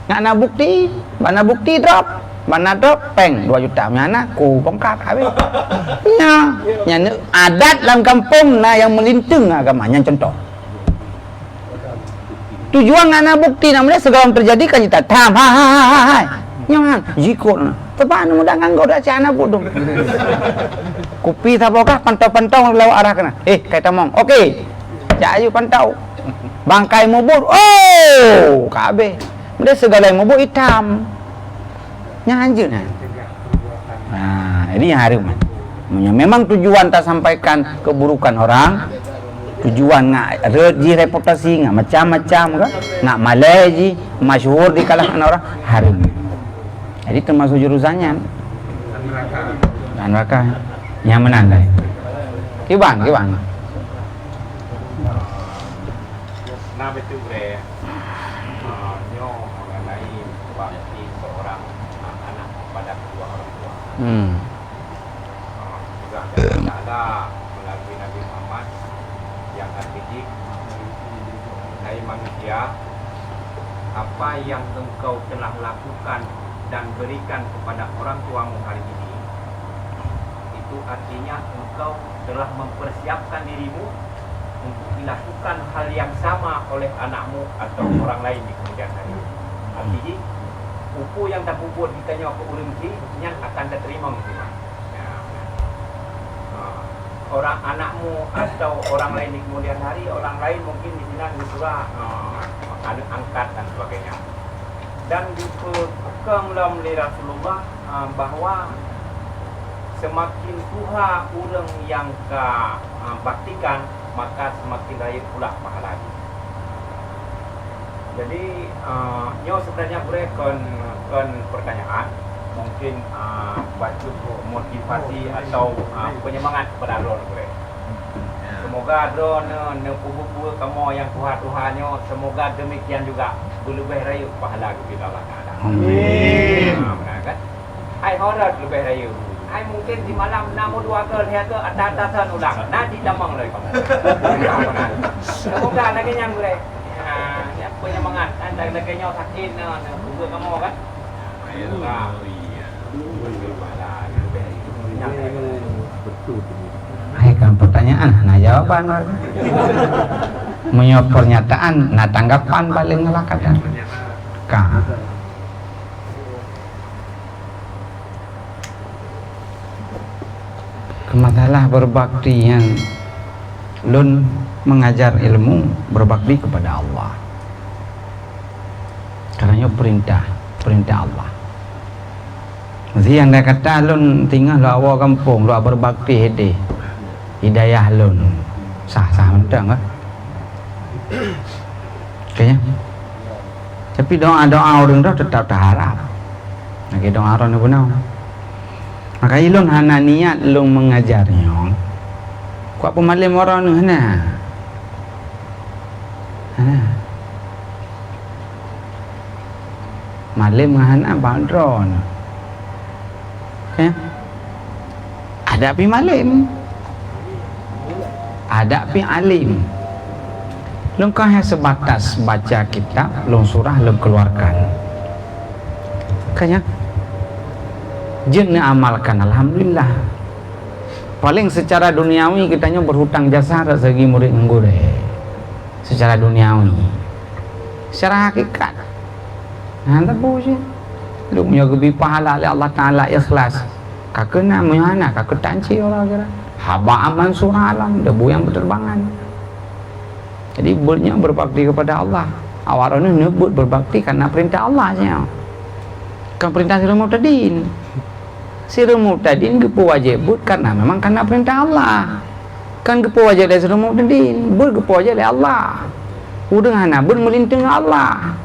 nak bukti drop mana drop peng 2 juta mana ku bongkar habis nya adat dalam kampung nah yang melinting agamanya contoh tujuan ngana bukti namanya segala terjadi kan kita tam hai nyaman jikon tepan mudah nganggo dah cana bodong kopi tabokah pantau-pantau lewat arah kana kaita mong okey cak ayu pantau bangkai mubur kabe dia segala yang mubur hitam nyanjut nah ini yang harum memang tujuan tak sampaikan keburukan orang tujuan ngak reji reputasi ngak macam-macam kan ngak malai masyhur di kalangan orang harum jadi termasuk jurusannya dan neraka yang menandai kiban nah betul bre nyo mengenai bakti seorang anak pada kedua orang tua juga ada melalui Nabi Muhammad yang terdidik hai manusia apa yang engkau telah lakukan dan berikan kepada orang tuamu hari ini itu artinya engkau telah mempersiapkan dirimu untuk dilakukan hal yang sama oleh anakmu atau orang lain di kemudian hari. Artinya, upu yang tak bubur ditanya ke urunci, yang akan diterima mungkin. Orang anakmu atau orang lain di kemudian hari, orang lain mungkin di sini disura angkat dan sebagainya. Dan dipekang dalam Rasulullah bahwa semakin tuha orang yang baktikan maka semakin raya pula pahala. Jadi nyo sebenarnya boleh kon pertanyaan mungkin batu motivasi atau penyemangat kepada Ron boleh. Semoga Ron pugu-pugu kamu yang Tuhannya, semoga demikian juga berlebih raya pahala kepada Allah Taala. Amin. Benar kan? Ai horor lebih raya. Ai mungkin di malam namu dua ke lihat ke ada ulang. Nanti damang lagi kamu. Semoga lagi yang boleh. Ya penyemangat anda lagi nyawa sakit pugu kamu kan. Kan pertanyaan, nah jawaban menjawab pernyataan, nah tanggapan paling ngelak kadang masalah berbakti yang lun mengajar ilmu berbakti kepada Allah karena perintah Allah. Mesti yang dia kata lun tinggal lawa kampung lu berbakti hede hidayah lun sah mentang kan kayaknya tapi doa orang dah tetap terharap lagi doa orang pun maka ilun hana niat lun mengajarnya kuat pemalim orang ni hana malim hana bandron kayaknya ada pi malim ada pi alim lung kah sebatas baca kitab lung surah lung keluarkan kayaknya jenna amalkan alhamdulillah paling secara duniawi kitanya berhutang jasa segi murid nggure secara duniawi secara hakikat nanti boleh lu punya lebih pahala oleh Allah Ta'ala ikhlas kakak nak mana kakak tanci orang kira haba aman surah alam debu yang berterbangan. Jadi buatnya berbakti kepada Allah. Awal ini nyebut berbakti karena perintah Allah saja. Kan perintah Sirul Mu'tadin. Sirul Mu'tadin gepu wajib but karena memang karena perintah Allah. Kan gepu wajib dari Sirul Mu'tadin, but gepu wajib dari Allah. Udang hana but melinting Allah.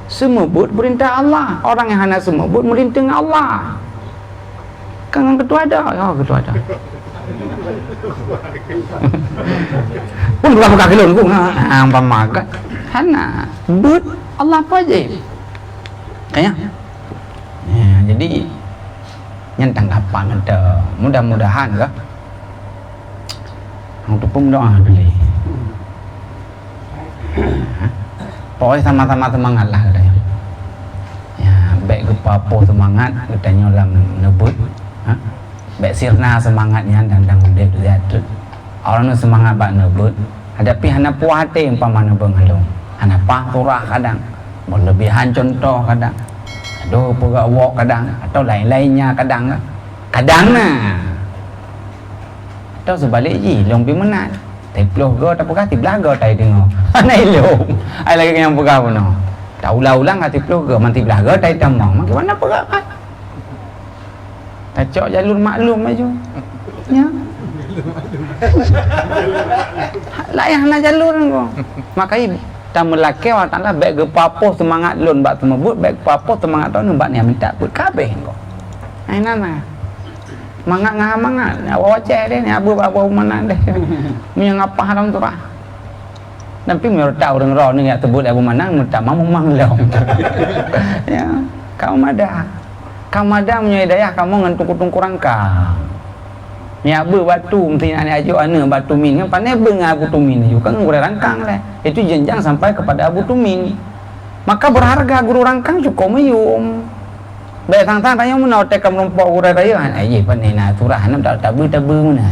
Semua but perintah Allah. Orang yang hana semua but melinting Allah. Kan ketua ada, ya ketua ada. Pun berapa kaki lun pun apa makan hana but Allah wajib kayaknya ya, jadi yang tanggapan ada mudah-mudahan kah untuk doa beli pokoknya sama-sama semangat lah katanya ya baik kepapo semangat katanya dalam nebut baik sirna semangatnya dan udep jatuh orang nu semangat bak nebut hadapi hana puas hati umpamana bengalung hana pah turah kadang berlebihan contoh kadang aduh pegak wok kadang atau lain-lainnya kadang nah atau sebalik ji long pi menat teploh go tak pegak tiblaga tai dengo hana ilung ai lagi yang pegak puno tak ulang-ulang ati teploh go man tiblaga tai tamong mana pegak kan kacau jalur maklum aja ya layak nak jalur ko makai tamu laki wa ta'ala baik gepapo semangat lun bak temebut baik gepapo semangat tahun bak ni minta put kabeh ko ai nana mangat wace dia ni abu mana deh punya ngapa haram turah tapi menurut tahu orang ro ni ya tebut abu mana minta mamang manglong ya kamu ada punya hidayah kamu ngantung kurangkang ni abu batu mesti nak ajuk ana batu min kan pandai benga abu tumin juga kan guru rangkang lah itu jenjang sampai kepada abu tumin maka berharga guru rangkang cukup mayum baik tang-tang tanya mana otak kamu rompok guru raya ai pandai na turah nam tak tabu mana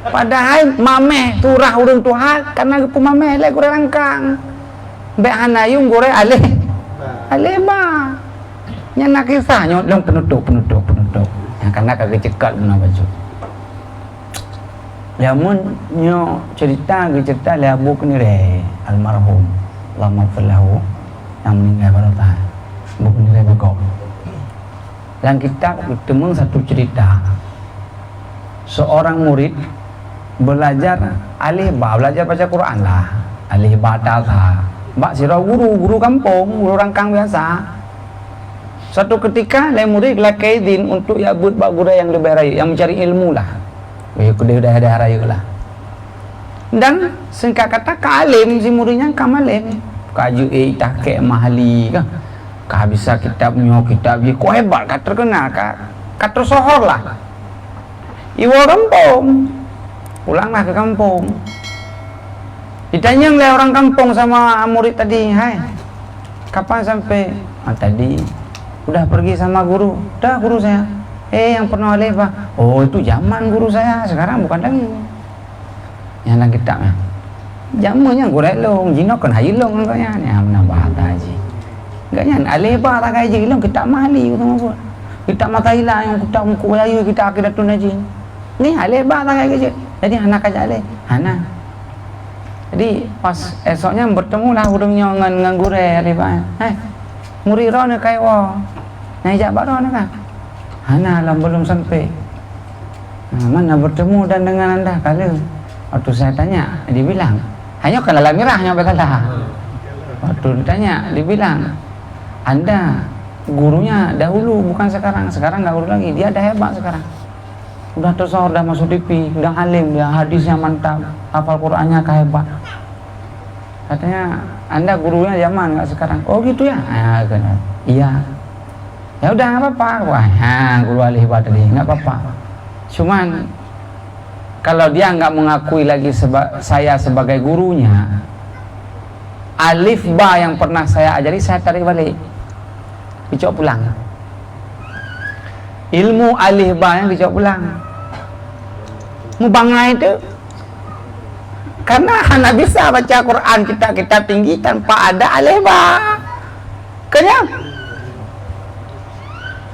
padahal mameh turah urang tuhan karena gepu mameh le guru rangkang baik hanayung guru aleh ba yang nak kisahnya long penutup yang karena kagak cekat guna baju lamun nyo cerita labu ni re almarhum Allah maghfirlahu yang meninggal pada tahun buku ni re bagok dan kita bertemu satu cerita seorang murid belajar belajar baca Quran lah alih batal lah bak sira guru kampung guru rangkang biasa Suatu ketika lai murid lah kaidin untuk yabut bak guru yang lebih raya, yang mencari ilmu lah. Kuda dah raya lah. Dan singkat kata kalim si muridnya kamalim. Kaju tak ke mahali kan. Kah bisa kitabnya kitab ye ko hebat kah terkenal kah tersohor lah. Iwo kampung. Pulanglah ke kampung. Ditanya oleh orang kampung sama murid tadi, "Hai, kapan sampai?" Tadi udah pergi sama guru. Udah guru saya. Yang pernah alih Pak. Oh, itu zaman guru saya, sekarang bukan lagi. Yang dalam kitabnya. Zamannya guru long, jino kan hailong katanya. Ni amna bahata aja. Enggaknya alih Pak tak kaji long kitab mahali gitu apa. Kitab makaila yang kitab muku ayu kita akidatun aja. Ni alih Pak tak kaji. Jadi anak aja alih. Anak. Jadi pas esoknya bertemu lah urungnya dengan guru alih Pak. Hai. Murid ron kai wa. Najak baron kan. Hana lah belum sampai. Mana bertemu dan dengan anda kalau waktu saya tanya dibilang hanya kalau mirahnya berkata. Waktu ditanya dibilang anda gurunya dahulu bukan sekarang nggak guru lagi, dia dah hebat sekarang, udah tersohor, dah masuk TV, udah alim, dia hadisnya mantap, hafal Qurannya hebat. Katanya anda gurunya zaman nggak sekarang. Oh gitu ya? Iya. Ya udah nggak apa-apa. Wah, guru alih tadi nggak apa-apa. Cuman kalau dia nggak mengakui lagi saya sebagai gurunya, alif ba yang pernah saya ajari saya tarik balik, dicoba pulang. Ilmu alif ba yang dicoba pulang. Mau bangga itu? Karena hanya bisa baca Quran kita tinggi tanpa ada alif ba. Kenapa?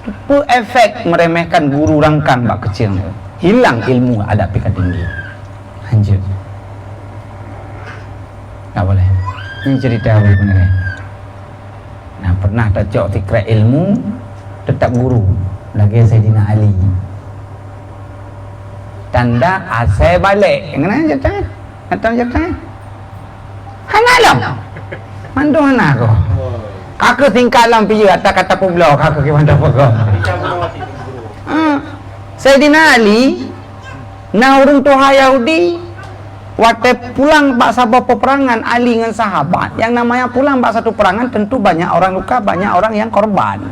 Itu efek meremehkan guru rangkan bak kecil. Hilang ilmu ada tingkat tinggi. Lanjut. Nggak boleh. Ini cerita benar. Nah, pernah tercok tikra ilmu tetap guru lagi Sayyidina Ali. Tanda asai balik. Kenapa cerita? Atau cerita? Hanalam. Mandung aku. Kakak tingkat lampi kata pulau kakak gimana pokok. Sayyidina Ali na urung tuha Yahudi waktu pulang bak sabab peperangan Ali dengan sahabat. Yang namanya pulang bak satu perangan tentu banyak orang luka, banyak orang yang korban.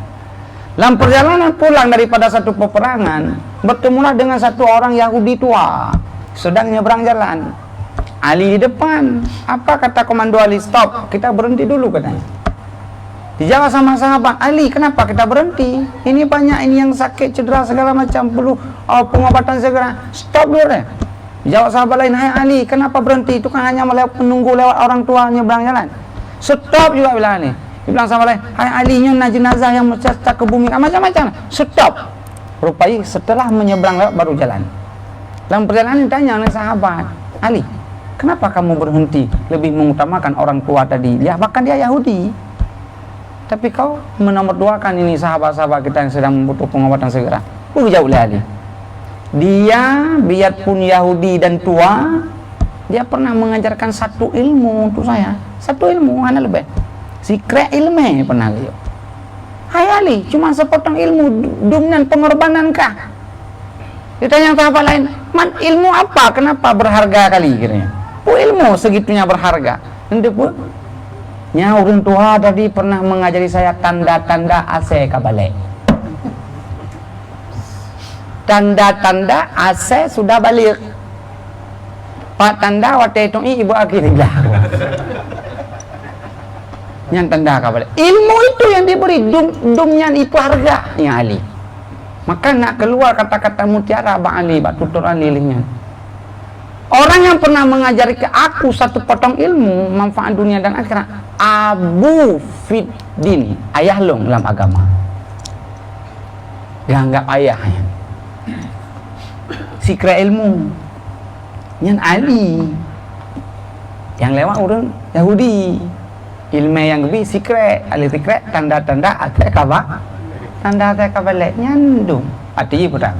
Dalam perjalanan pulang daripada satu peperangan, bertemulah dengan satu orang Yahudi tua sedang nyebrang jalan. Ali di depan. Apa kata komando Ali? Stop, kita berhenti dulu katanya. Dijawab sama sahabat, Ali, kenapa kita berhenti? Ini banyak ini yang sakit, cedera segala macam, perlu pengobatan segera. Stop dulu deh. Jawab sahabat lain, hai Ali, kenapa berhenti? Itu kan hanya menunggu lewat orang tua nyebrang jalan. Stop juga bilang Ali. Dibilang sahabat lain, hai Ali, nyuna jenazah yang mencacat ke bumi, macam-macam. Stop. Rupanya setelah menyeberang lewat baru jalan. Dalam perjalanan ditanya oleh sahabat, Ali, kenapa kamu berhenti? Lebih mengutamakan orang tua tadi. Ya, bahkan dia Yahudi. Tapi kau menomorduakan ini sahabat-sahabat kita yang sedang membutuh pengobatan segera. Jauh Ali. Dia biarpun Yahudi dan tua, dia pernah mengajarkan satu ilmu untuk saya. Satu ilmu, mana lebih? Sikret ilmu pernah lihat. Hai Ali, cuma sepotong ilmu dengan pengorbanan kah? Ditanya sahabat lain, man ilmu apa? Kenapa berharga kali kiranya? Ilmu segitunya berharga. Nanti pun urun tua tadi pernah mengajari saya tanda-tanda AC kabalik. Tanda-tanda AC sudah balik. Pak tanda waktu itu ibu akhirnya. Yang tanda kabalik. Ilmu itu yang diberi dumnya itu harga ya Ali. Maka nak keluar kata-kata mutiara Bang Ali, Bak tutur Ali lingnya. Orang yang pernah mengajari ke aku satu potong ilmu manfaat dunia dan akhirat, Abu Fiddin, ayah long dalam agama. Dianggap ayahnya. Sikra ilmu. Yang Ali. Yang lewat orang Yahudi. Ilmu yang lebih sikra, ahli sikra tanda-tanda ada kabar. Tanda ada kabar nyandung. Artinya putar.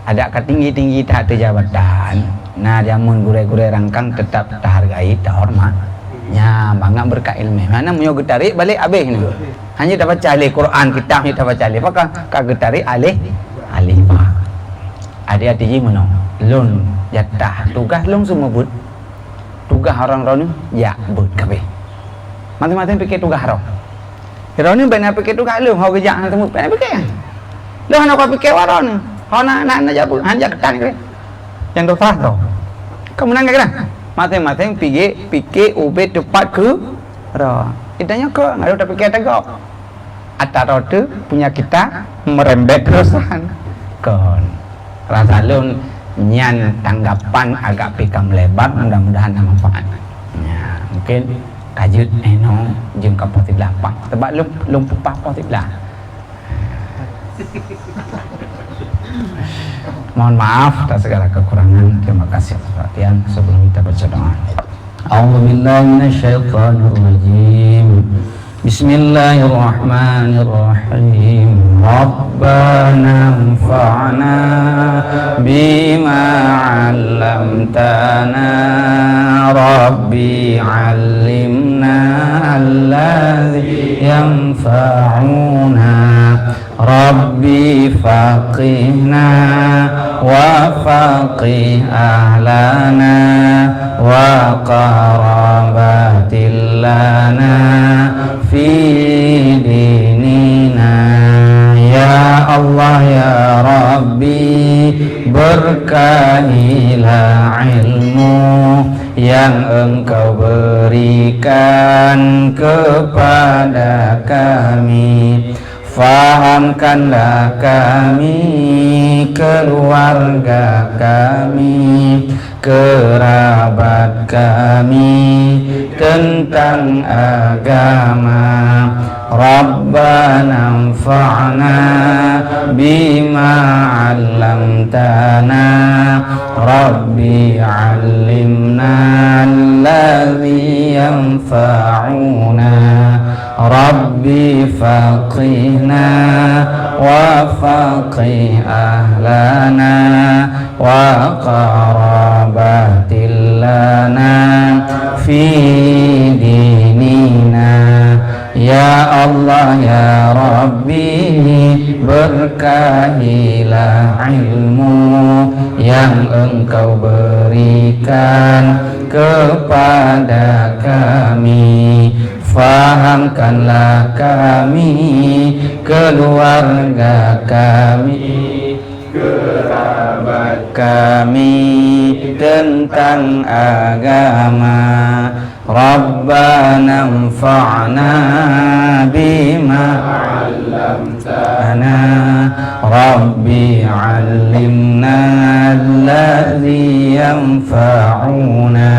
Ada ketinggi-tinggi tak ada jabatan. Nah, jamun gure-gure rangkang tetap terhargai, terhormat. Ya, banyak berkat ilmu. Mana punya getarik balik habis ni. Hanya dah baca alih Quran, kitab ni dah baca alih. Apa kah getarik alih bah. Ada je mana? Lun jatah tugas lun semua but. Tugas orang-orang ni ya but kabeh. Masing-masing fikir tugas orang. Orang ni benar fikir tugas lu, hau kerja hang temu benar fikir. Lu hang nak fikir orang ni. Hau nak jawab, hang jak ketan ke. Yang tu faham tu. Kamu nang kena. Masing-masing fikir ubet tepat ke ra. Itanya ke ngaru tak fikir tegak. Antara tu punya kita merembet terusan. Kon. Rasa lun nyan tanggapan agak pikam lebar, mudah-mudahan ada manfaat. Ya, mungkin kajut no jeung ka positif lapang. Sebab lum pupah positif lah. Mohon maaf atas segala kekurangan. Terima kasih atas perhatian. Sebelum kita baca doa. A'udzubillahi minasyaitonir rajim. Bismillahirrahmanirrahim. Rabbana anfa'na bima 'allamtana. Rabbi 'allimna alladhi yanfa'una. Rabbi faqihna wa faqih ahlana wa qarabatil lana fi dinina. Ya Allah ya Rabbi, berkahilah ilmu yang Engkau berikan kepada kami. Fahamkanlah kami, keluarga kami, kerabat kami tentang agama. Rabbana anfa'na bima 'allamtana. Rabbi 'allimna alladhi yanfa'una. Rabbi faqihna wa faqih ahlana wa qarabatil lana fi dinina. Ya Allah ya Rabbi, berkahilah ilmu yang Engkau berikan kepada kami. Fahamkanlah kami, keluarga kami, kerabat kami tentang agama. Rabbana anfa'na bima 'allamtana. Rabbi 'allimna alladhi yanfa'una.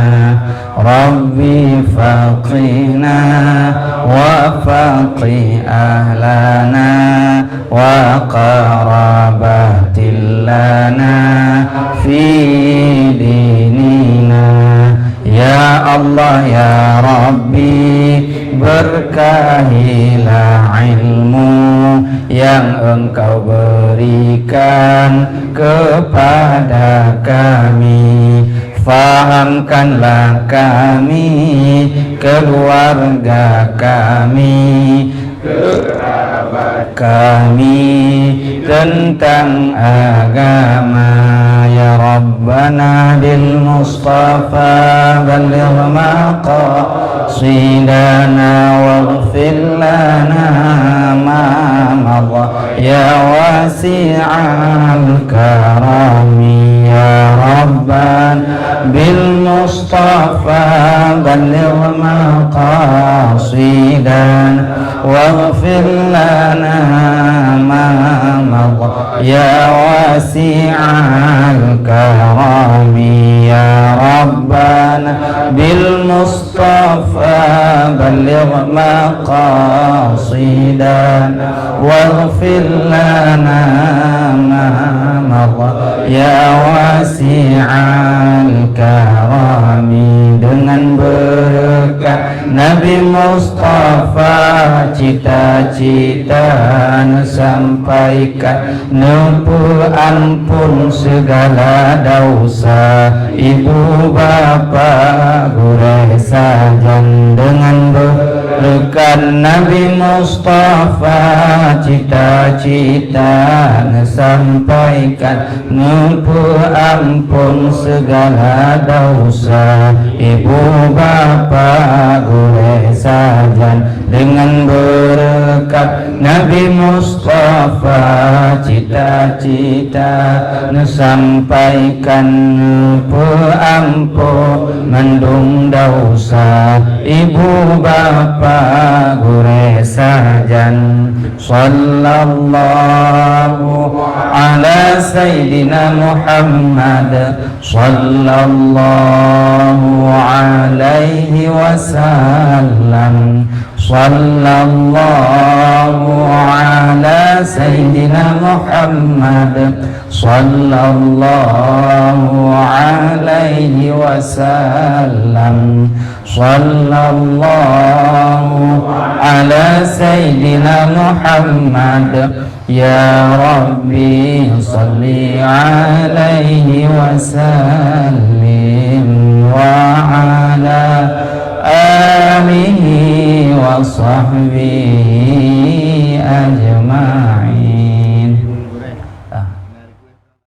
Rabbi faqihna wa faqih ahlana wa qarabatil lana fi dinina. Ya Allah ya Rabbi, berkahilah ilmu yang Engkau berikan kepada kami. Fahamkanlah kami, keluarga kami, kerabat kami tentang agama. Ya Rabbana bil Mustafa balligh maqasidana waghfir lana ma madha ya wasi'al karami. Ya Rabbana bil Mustafa balligh maqasidana waghfir lana ma madha ya wasi'al karami. Ya Rabbana bil Mustafa balligh maqasidana waghfir lana ma madha ya wasi'al karami. Dengan berkat Nabi Mustafa, cita-cita sampaikan nempuh ampun segala dosa. Ibu bapak gurih sajan dengan berkat Nabi Mustafa, cita-cita sampaikan nempuh ampun segala dosa. Ibu bapak gurih sajan dengan berkat Nabi Mustafa, cita-cita sampaikan ampun mendung dosa. Ibu bapak gurih sajan. Sallallahu ala Sayyidina Muhammad, sallallahu alaihi wasallam, sallallahu ala Sayyidina Muhammad, sallallahu alaihi wasallam, sallallahu ala Sayyidina Muhammad. Ya Rabbi salli alaihi wasallim wa ala alihi wa sahbihi